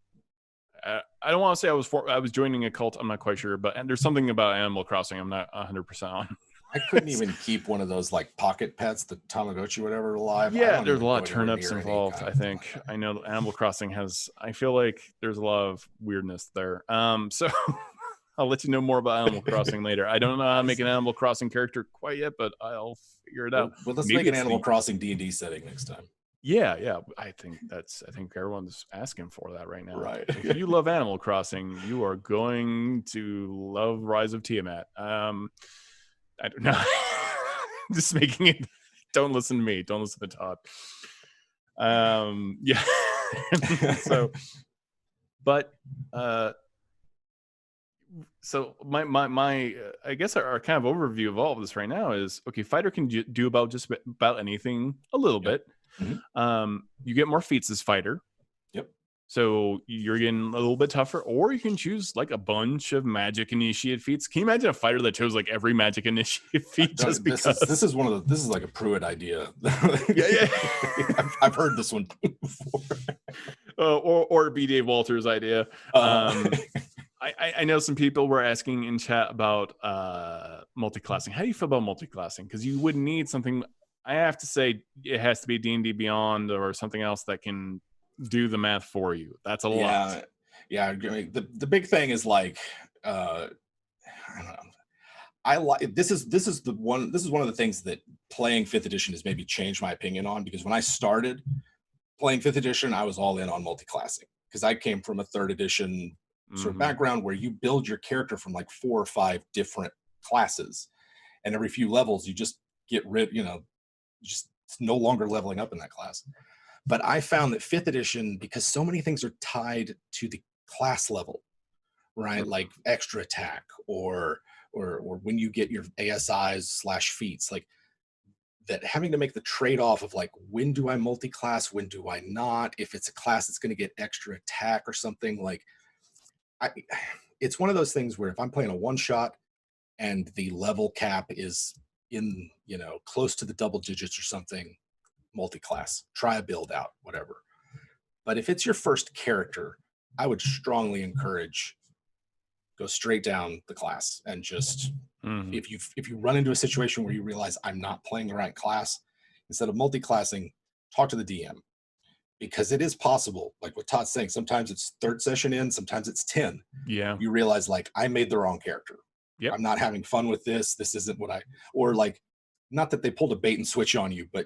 I don't want to say I was joining a cult. I'm not quite sure, but there's something about Animal Crossing I'm not 100% on. I couldn't even keep one of those like pocket pets, the Tamagotchi, whatever, alive. I Yeah, don't there's a even lot go of anywhere turnips near any involved. kind I of thing think like I know Animal Crossing has. I feel like there's a lot of weirdness there. So I'll let you know more about Animal that. Crossing later. I don't know how to make an Animal Crossing character quite yet, but I'll figure it out. Well, let's Maybe make an it's Animal the Crossing D&D setting next time. yeah. I think everyone's asking for that right now. Right. If you love Animal Crossing, you are going to love Rise of Tiamat. I don't know. Just making it. Don't listen to me. Don't listen to Todd. Yeah. So, but so my I guess our kind of overview of all of this right now is okay. Fighter can do about just about anything a little bit. Mm-hmm. You get more feats as fighter. Yep. So you're getting a little bit tougher, or you can choose like a bunch of magic initiate feats. Can you imagine a fighter that chose like every magic initiate feat just because? This is like a Pruitt idea. Yeah. I've heard this one before. Or B. Dave Walters' idea. I know some people were asking in chat about multi-classing. How do you feel about multi-classing? Because you would need something. I have to say it has to be D&D Beyond or something else that can do the math for you. That's a lot. Yeah. I mean, the big thing is like I don't know. I like this is one of the things that playing 5th edition has maybe changed my opinion on, because when I started playing 5th edition, I was all in on multi-classing because I came from a 3rd edition sort of background where you build your character from like 4 or 5 different classes, and every few levels you just get rid, just it's no longer leveling up in that class. But I found that 5th edition, because so many things are tied to the class level, right? Like extra attack or when you get your ASIs/feats, like that, having to make the trade-off of like, when do I multi-class, when do I not, if it's a class that's going to get extra attack or something, like it's one of those things where if I'm playing a one shot and the level cap is in, close to the double digits or something, multi-class, try a build out, whatever. But if it's your first character, I would strongly encourage go straight down the class and just if you run into a situation where you realize I'm not playing the right class, instead of multi-classing, talk to the DM, because it is possible, like what Todd's saying, sometimes it's 3rd session in, sometimes it's 10. Yeah. You realize like I made the wrong character. Yep. I'm not having fun with this. This isn't what or like, not that they pulled a bait and switch on you, but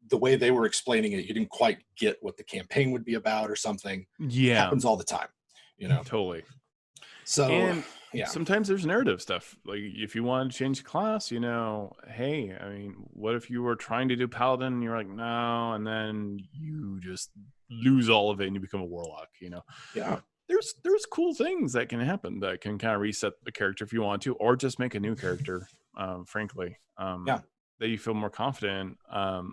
the way they were explaining it, you didn't quite get what the campaign would be about or something. Yeah. It happens all the time, Totally. So, and yeah, sometimes there's narrative stuff. Like if you want to change class, hey, I mean, what if you were trying to do paladin and you're like, no, and then you just lose all of it and you become a warlock, Yeah. There's cool things that can happen that can kind of reset the character if you want to, or just make a new character, frankly, that you feel more confident in.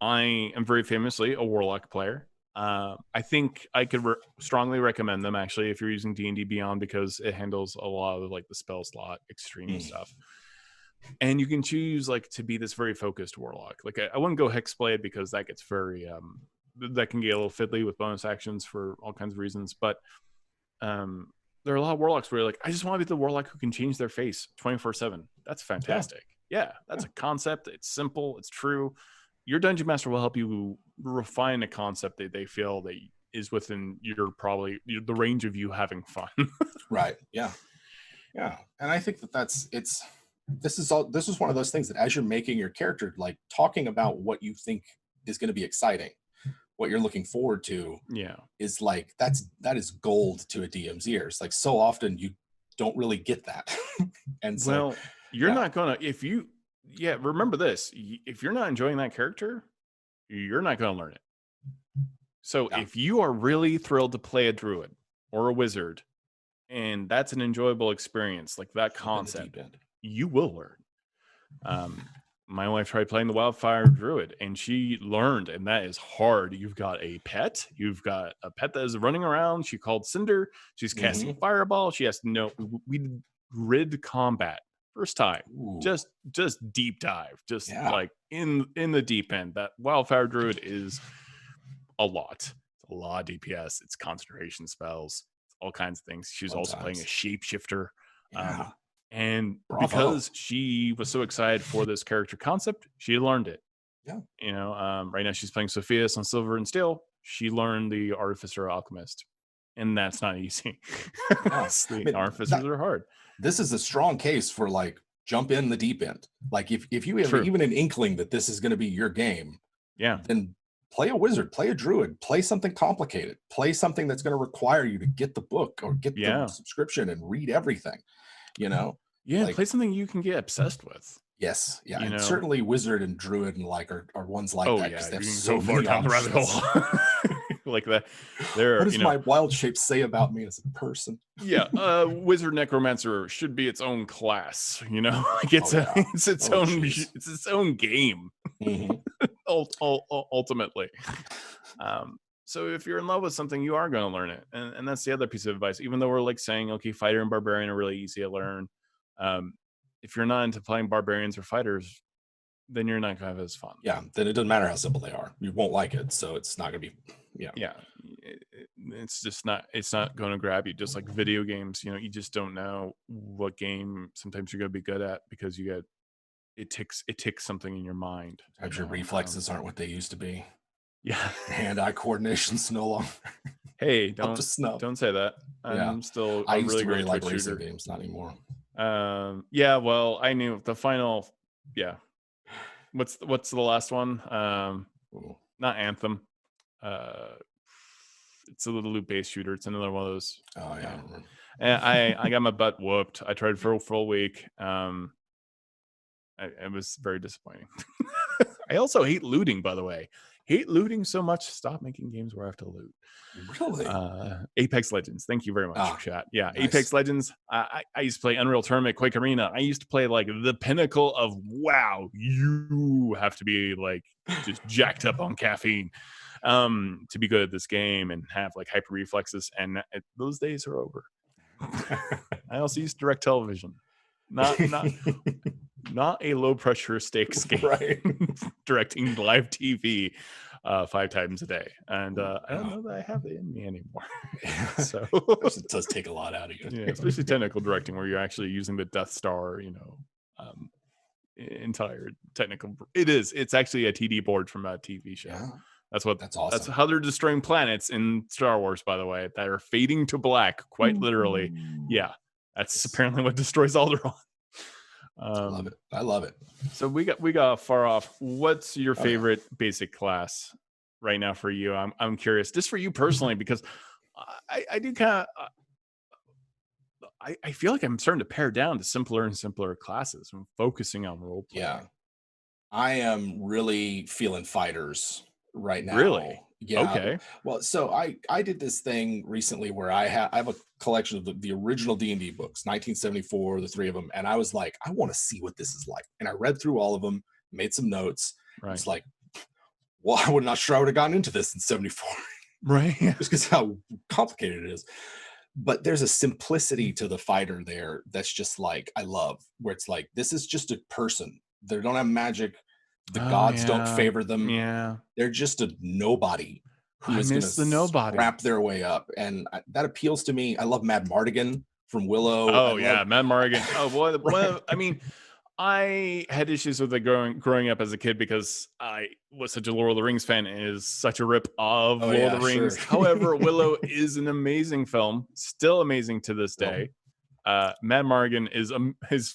I am very famously a warlock player. I think I could strongly recommend them, actually, if you're using D&D Beyond, because it handles a lot of like the spell slot extreme stuff, and you can choose like to be this very focused warlock. Like I wouldn't go hexblade because that gets very that can get a little fiddly with bonus actions for all kinds of reasons. But there are a lot of warlocks where you're like, I just want to be the warlock who can change their face 24/7. That's fantastic. Yeah, that's a concept. It's simple. It's true. Your dungeon master will help you refine a concept that they feel that is within the range of you having fun. Right. Yeah. And I think this is one of those things that as you're making your character, like talking about what you think is going to be exciting, what you're looking forward to, is like that is gold to a DM's ears. Like so often you don't really get that. And so you're not gonna, remember this, if you're not enjoying that character, you're not gonna learn it. So if you are really thrilled to play a druid or a wizard, and that's an enjoyable experience, like that concept, you will learn. My wife tried playing the Wildfire Druid and she learned, and that is hard. You've got a pet that is running around. She called Cinder. She's casting a fireball. She has to know. We grid combat first time. Ooh. Just deep dive, like in the deep end. That Wildfire Druid is a lot. It's a lot of DPS. It's concentration spells, all kinds of things. She was also playing a shapeshifter. And Bravo. because she was so excited for this character concept, she learned it. Yeah. You know, right now she's playing Sophia's on Silver and Steel. She learned the Artificer Alchemist, and that's not easy. Yeah. The I mean, Artificers are hard. This is a strong case for like jump in the deep end. Like if you have True. even an inkling that this is going to be your game, Yeah. then play a wizard, play a druid, play something complicated, play something that's going to require you to get the book or get the subscription and read everything, you know? Yeah, like, play something you can get obsessed with. Yes, yeah, You and know? certainly wizard and druid and like are ones like that because they have so far many down the rabbit hole. Like that. There, what does my wild shape say about me as a person? Yeah, wizard necromancer should be its own class. You know, like it's its own game. Ultimately. So if you're in love with something, you are going to learn it, and that's the other piece of advice. Even though we're like saying, okay, fighter and barbarian are really easy to learn. If you're not into playing barbarians or fighters, then you're not going to have as fun. Yeah, then it doesn't matter how simple they are. You won't like it, so it's not going to be. Yeah. It's just not. It's not going to grab you. Just like video games, you know, you just don't know what game sometimes you're going to be good at because you get it ticks something in your mind. Sometimes your reflexes aren't what they used to be. Yeah, hand-eye coordination's no longer. Hey, don't say that. I used to really like racing games, not anymore. Yeah, well, I knew the final. Yeah, what's the last one? Not Anthem. It's a little loop-based shooter. It's another one of those. Oh yeah. And I got my butt whooped. I tried for a full week. It was very disappointing. I also hate looting, by the way. Hate looting so much. Stop making games where I have to loot. Really? Apex Legends. Thank you very much, chat. Yeah, nice. Apex Legends. I used to play Unreal Tournament, Quake Arena. I used to play like the pinnacle of wow. You have to be like just jacked up on caffeine to be good at this game and have like hyper reflexes. And those days are over. I also used direct television. Not a low pressure stakes game. Right. Directing live TV 5 times a day, and I don't know that I have it in me anymore. So it does take a lot out of you. Yeah, especially technical directing where you're actually using the Death Star, you know, entire technical. It's actually a TD board from a TV show. Yeah. That's awesome. That's how they're destroying planets in Star Wars, by the way, that are fading to black, quite literally. Yeah, that's apparently what destroys Alderaan. I love it. So we got far off. What's your favorite basic class right now for you? I'm curious, just for you personally, because I do kind of I feel like I'm starting to pare down to simpler and simpler classes. I'm focusing on role play. Yeah, I am really feeling fighters right now. Really? Yeah. Okay. Well, so I did this thing recently where I have a collection of the original D&D books, 1974, the 3 of them, and I was like, I want to see what this is like. And I read through all of them, made some notes. Right. It's like, well, I would not sure I would have gotten into this in 74. Right. Just because how complicated it is. But there's a simplicity to the fighter there that's just like I love, where it's like this is just a person. They don't have magic. The gods don't favor them. Yeah, they're just a nobody who is going to wrap their way up, and that appeals to me. I love Mad Mardigan from Willow. Oh yeah, Mad Mardigan. Oh boy, I mean, I had issues with it growing up as a kid because I was such a Lord of the Rings fan and is such a rip of Lord of the Rings. Sure. However, Willow is an amazing film, still amazing to this day. Mad Mardigan is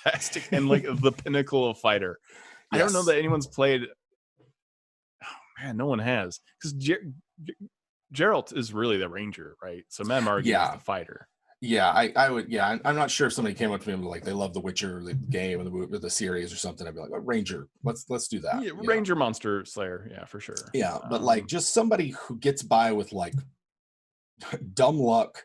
fantastic and like the pinnacle of fighter. Yes. I don't know that anyone's played. Oh man, no one has, because Geralt is really the ranger, right? So Mad Mardigan is the fighter. Yeah, I would. Yeah, I'm not sure if somebody came up to me and like they love The Witcher, the game or the series or something. I'd be like, Ranger, let's do that. Yeah, Ranger, monster slayer, yeah, for sure. Yeah, but like just somebody who gets by with like dumb luck.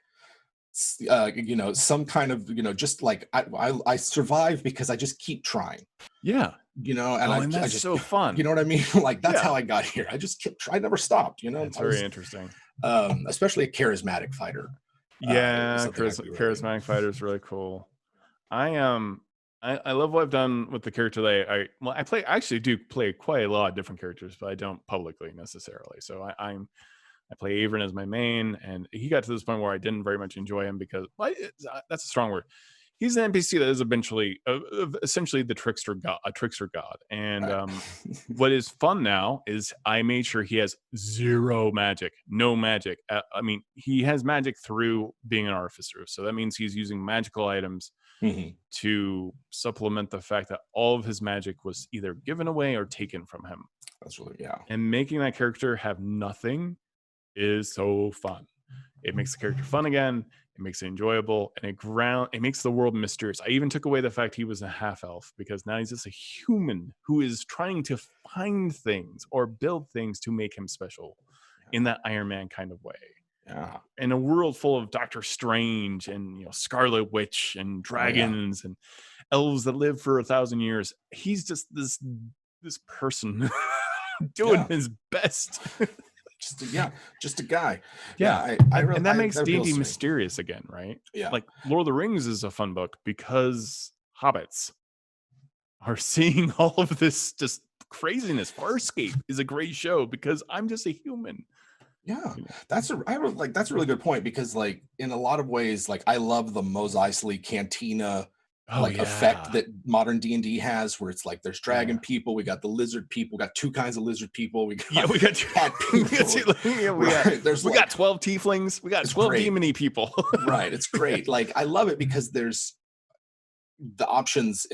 Some kind of, just like I survive because I just keep trying. Yeah. And that's just, so fun. You know what I mean? Like that's how I got here. I just kept, I never stopped, It's very interesting. Especially a charismatic fighter. Yeah, charismatic fighter is really cool. I love what I've done with the character that I actually do play quite a lot of different characters, but I don't publicly necessarily. So I play Avern as my main, and he got to this point where I didn't very much enjoy him because that's a strong word. he's an NPC that is eventually essentially the trickster god, a trickster god. And what is fun now is I made sure he has zero magic, no magic. I mean, he has magic through being an artificer, so that means he's using magical items to supplement the fact that all of his magic was either given away or taken from him. That's really And making that character have nothing is so fun. It makes the character fun again. It makes it enjoyable, and it makes the world mysterious. I even took away the fact he was a half elf, because now he's just a human who is trying to find things or build things to make him special in that Iron Man kind of way. Yeah. In a world full of Doctor Strange and Scarlet Witch and dragons and elves that live for 1,000 years, he's just this person doing his best. just a guy. And that makes D&D mysterious again, right? Yeah. Like Lord of the Rings is a fun book because hobbits are seeing all of this just craziness. Farscape is a great show because I'm just a human. Yeah, that's a really good point, because like in a lot of ways, like I love the Mos Eisley Cantina effect that modern D&D has, where it's like there's dragon people, we got the lizard people, we got two kinds of lizard people, we got cat people, we got 12 tieflings, we got 12 demony people. Right, it's great. Like I love it because there's the options.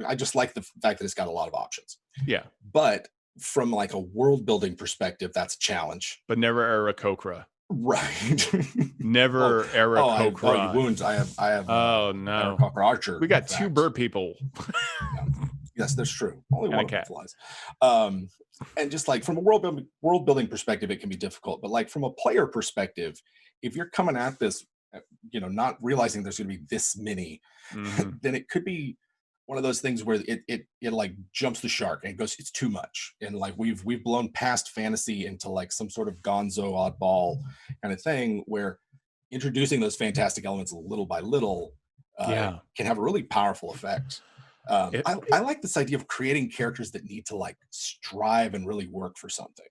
I just like the fact that it's got a lot of options. Yeah, but from like a world building perspective, that's a challenge. But never Aarakocra. Right. Never Aarakocra. Wounds. I have. Oh no. Aarakocra Archer. We got two bird people. Yes, that's true. Only one of them cat flies. And just like from a world building perspective, it can be difficult. But like from a player perspective, if you're coming at this, not realizing there's going to be this many, then it could be one of those things where it like jumps the shark and goes, it's too much. And like we've blown past fantasy into like some sort of gonzo oddball kind of thing, where introducing those fantastic elements little by little can have a really powerful effect. I like this idea of creating characters that need to like strive and really work for something.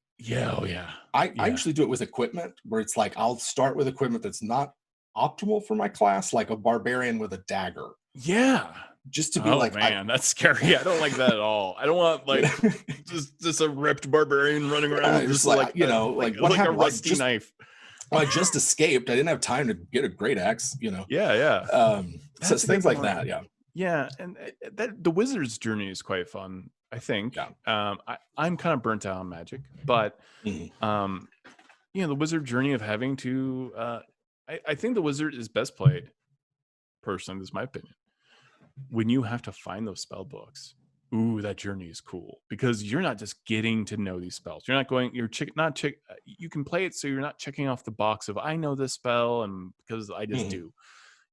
I usually do it with equipment, where it's like I'll start with equipment that's not optimal for my class, like a barbarian with a dagger. Just to be that's scary. I don't like that at all. I don't want like just a ripped barbarian running around just like a rusty knife. I just escaped. I didn't have time to get a great axe. So things like that. And the wizard's journey is quite fun, I think. I'm kind of burnt out on magic, but the wizard journey of having to I think the wizard is best played, personally, this is my opinion, when you have to find those spell books. Ooh, that journey is cool, because you're not just getting to know these spells. You're not going, you can play it so you're not checking off the box of I know this spell and because I just do.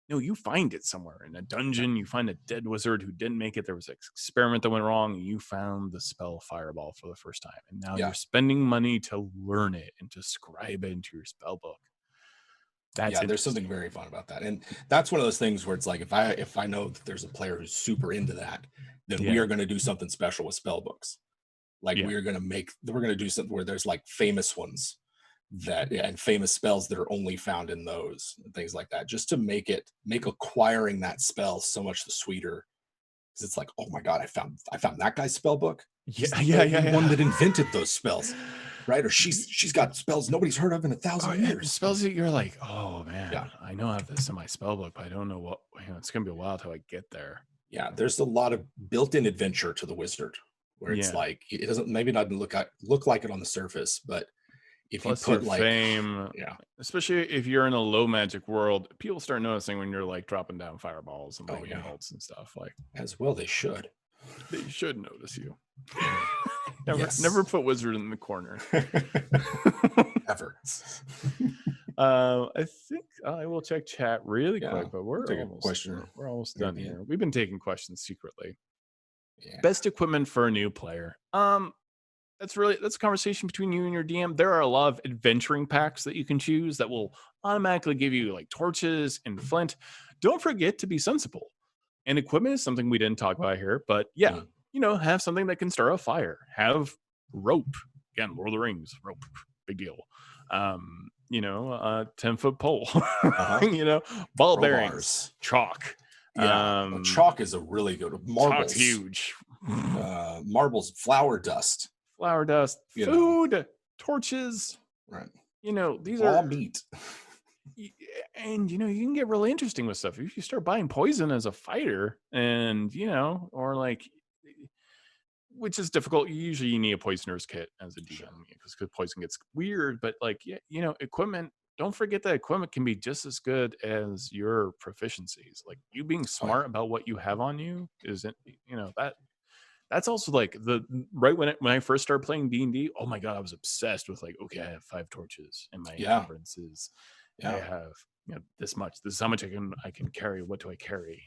No, you find it somewhere in a dungeon. You find a dead wizard who didn't make it. There was an experiment that went wrong, and you found the spell Fireball for the first time. And now you're spending money to learn it and to scribe it into your spell book. There's something very fun about that. And that's one of those things where it's like, if I know that there's a player who's super into that, then we are going to do something special with spell books. Like we're going to do something where there's like famous ones and famous spells that are only found in those and things like that, just to make acquiring that spell so much the sweeter. Because it's like, oh my God, I found that guy's spell book. One that invented those spells. Right, or she's got spells nobody's heard of in 1,000 years. Spells that you're like, oh man, I know I have this in my spell book, but I don't know what. It's gonna be a while till I get there. Yeah, there's a lot of built-in adventure to the wizard, where it's like it doesn't not look like it on the surface, but if you put like fame, especially if you're in a low magic world, people start noticing when you're like dropping down fireballs and lightning bolts and stuff. Like, as well, they should. They should notice you. Never put wizard in the corner. Ever. I think I will check chat really quick, but we're almost done here. We've been taking questions secretly. Best equipment for a new player. That's a conversation between you and your DM. There are a lot of adventuring packs that you can choose that will automatically give you like torches and flint. Don't forget to be sensible. And equipment is something we didn't talk about here, but have something that can start a fire. Have rope. Again, Lord of the Rings, rope, big deal. 10-foot pole. Ball bearings, chalk. Yeah, chalk is a really good. Marbles, chalk's huge. Marbles, flour dust, food, torches. Right. These raw are meat. And you can get really interesting with stuff if you start buying poison as a fighter, and or like, which is difficult. Usually you need a poisoner's kit as a DM because poison gets weird. But like, equipment. Don't forget that equipment can be just as good as your proficiencies. Like, you being smart about what you have on you isn't, that's also like right when I first started playing D&D. Oh my god, I was obsessed with like, okay, I have 5 torches and my encumbrances. I have this much. This is how much I can carry. What do I carry?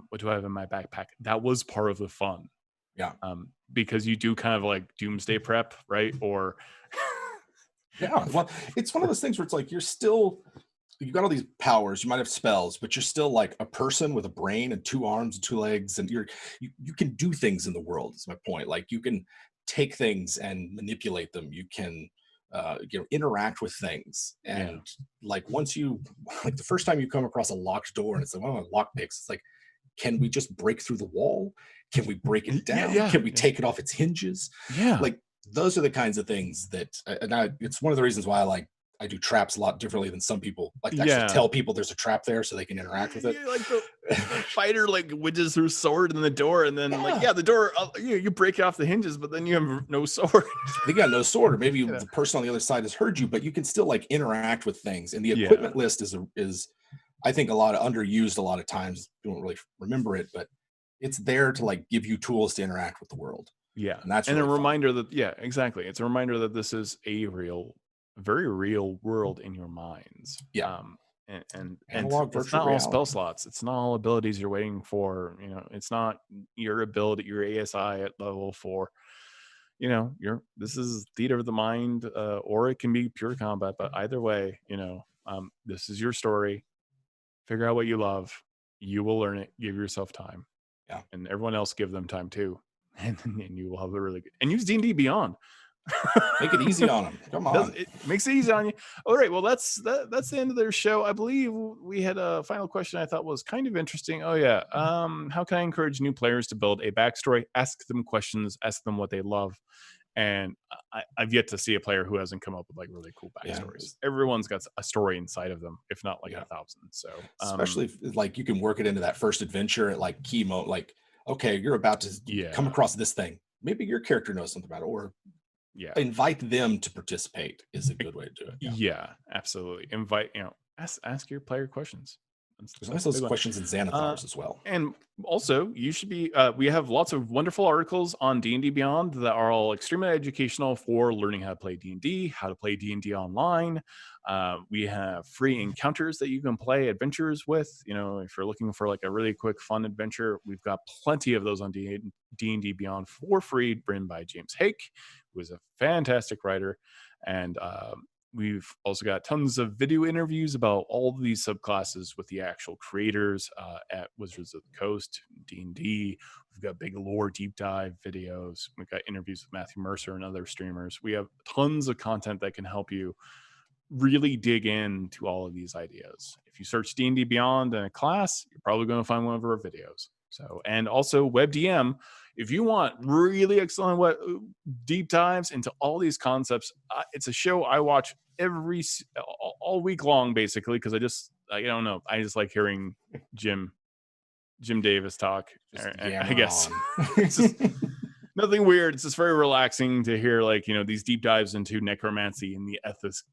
What do I have in my backpack? That was part of the fun. Yeah. Because you do kind of like doomsday prep, right? Or yeah, well, it's one of those things where it's like you've got all these powers, you might have spells, but you're still like a person with a brain and 2 arms and 2 legs, and you can do things in the world, is my point. Like, you can take things and manipulate them. You can interact with things. And like, once the first time you come across a locked door and it's like, well, lock picks, it's like, can we just break through the wall? Can we break it down? Can we take it off its hinges? Like, those are the kinds of things that, it's one of the reasons why I do traps a lot differently than some people. Like, actually tell people there's a trap there so they can interact with it. Like the fighter wedges their sword in the door, and then the door, you break it off the hinges, but then you have no sword. They got no sword, or maybe the person on the other side has heard you, but you can still like interact with things. And the equipment list is I think underused a lot of times. You don't really remember it, but it's there to like give you tools to interact with the world. And that's really a reminder that exactly. It's a reminder that this is a very real world in your minds. And it's not all spell slots. It's not all abilities you're waiting for. It's not your ability, your ASI at level 4. This is theater of the mind, or it can be pure combat. But either way, this is your story. Figure out what you love. You will learn it. Give yourself time. And everyone else, give them time too. And you will have a really good. And use D&D Beyond. Make it easy on them. Come on. It makes it easy on you. All right. Well, that's the end of their show. I believe we had a final question I thought was kind of interesting. Oh yeah. How can I encourage new players to build a backstory? Ask them questions. Ask them what they love. And I've yet to see a player who hasn't come up with like really cool backstories. Everyone's got a story inside of them, if not like 1,000. So especially if, like, you can work it into that first adventure at like key mode. Like, okay, you're about to come across this thing. Maybe your character knows something about it, or invite them to participate is a good way to do it. Yeah, absolutely. Invite, ask your player questions. There's always those questions in Xanathars as well. And also, you should be, we have lots of wonderful articles on D&D Beyond that are all extremely educational for learning how to play D&D, how to play D&D online. We have free encounters that you can play adventures with. If you're looking for like a really quick, fun adventure, we've got plenty of those on D&D Beyond for free, written by James Hake, who is a fantastic writer. And we've also got tons of video interviews about all of these subclasses with the actual creators at Wizards of the Coast, D&D. We've got big lore deep dive videos. We've got interviews with Matthew Mercer and other streamers. We have tons of content that can help you really dig into all of these ideas. If you search D&D Beyond in a class, you're probably going to find one of our videos. So, and also WebDM, if you want really excellent deep dives into all these concepts, it's a show I watch all week long, basically, because I don't know. I just like hearing Jim Davis talk. I guess it's just nothing weird. It's just very relaxing to hear, like, these deep dives into necromancy and the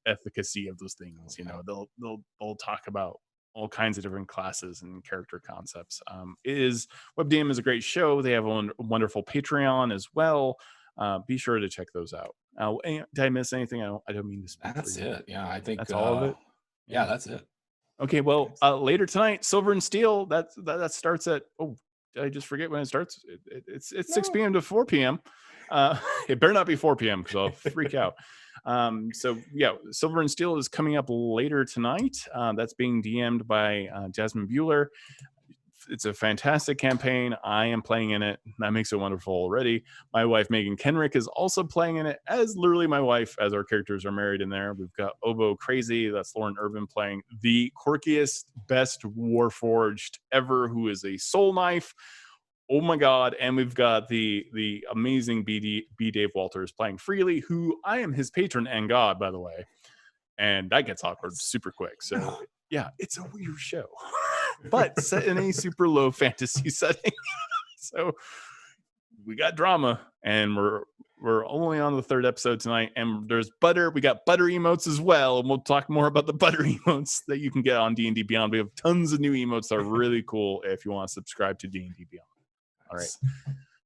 efficacy of those things. They'll talk about all kinds of different classes and character concepts. WebDM is a great show. They have a wonderful Patreon as well. Be sure to check those out. Did I miss anything? I don't mean to speak. That's it. Yeah, I think that's all of it. Yeah, that's it. Okay, well, later tonight, Silver and Steel. That starts at. Oh, did I just forget when it starts? It's 6 p.m. to 4 p.m. It better not be 4 p.m. because I'll freak out. So yeah, Silver and Steel is coming up later tonight. That's being DM'd by Jasmine Bueller. it's a fantastic campaign. I am playing in it. That makes it wonderful already. My wife Megan Kenreck is also playing in it as literally my wife, as our characters are married in there. We've got Obo Crazy, that's Lauren Irvin, playing the quirkiest, best Warforged ever, who is a soul knife. Oh my God. And we've got the amazing B Dave Walters playing Freely, who I am his patron and God, by the way. And that gets awkward super quick. So yeah, it's a weird show, but set in a super low fantasy setting. So we got drama, and we're only on the 3rd episode tonight, and there's butter. We got butter emotes as well, and we'll talk more about the butter emotes that you can get on D&D Beyond. We have tons of new emotes that are really cool if you want to subscribe to D&D Beyond. All right.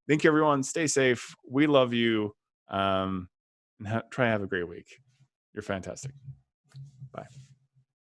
Thank you, everyone. Stay safe. We love you. And try to have a great week. You're fantastic. Bye.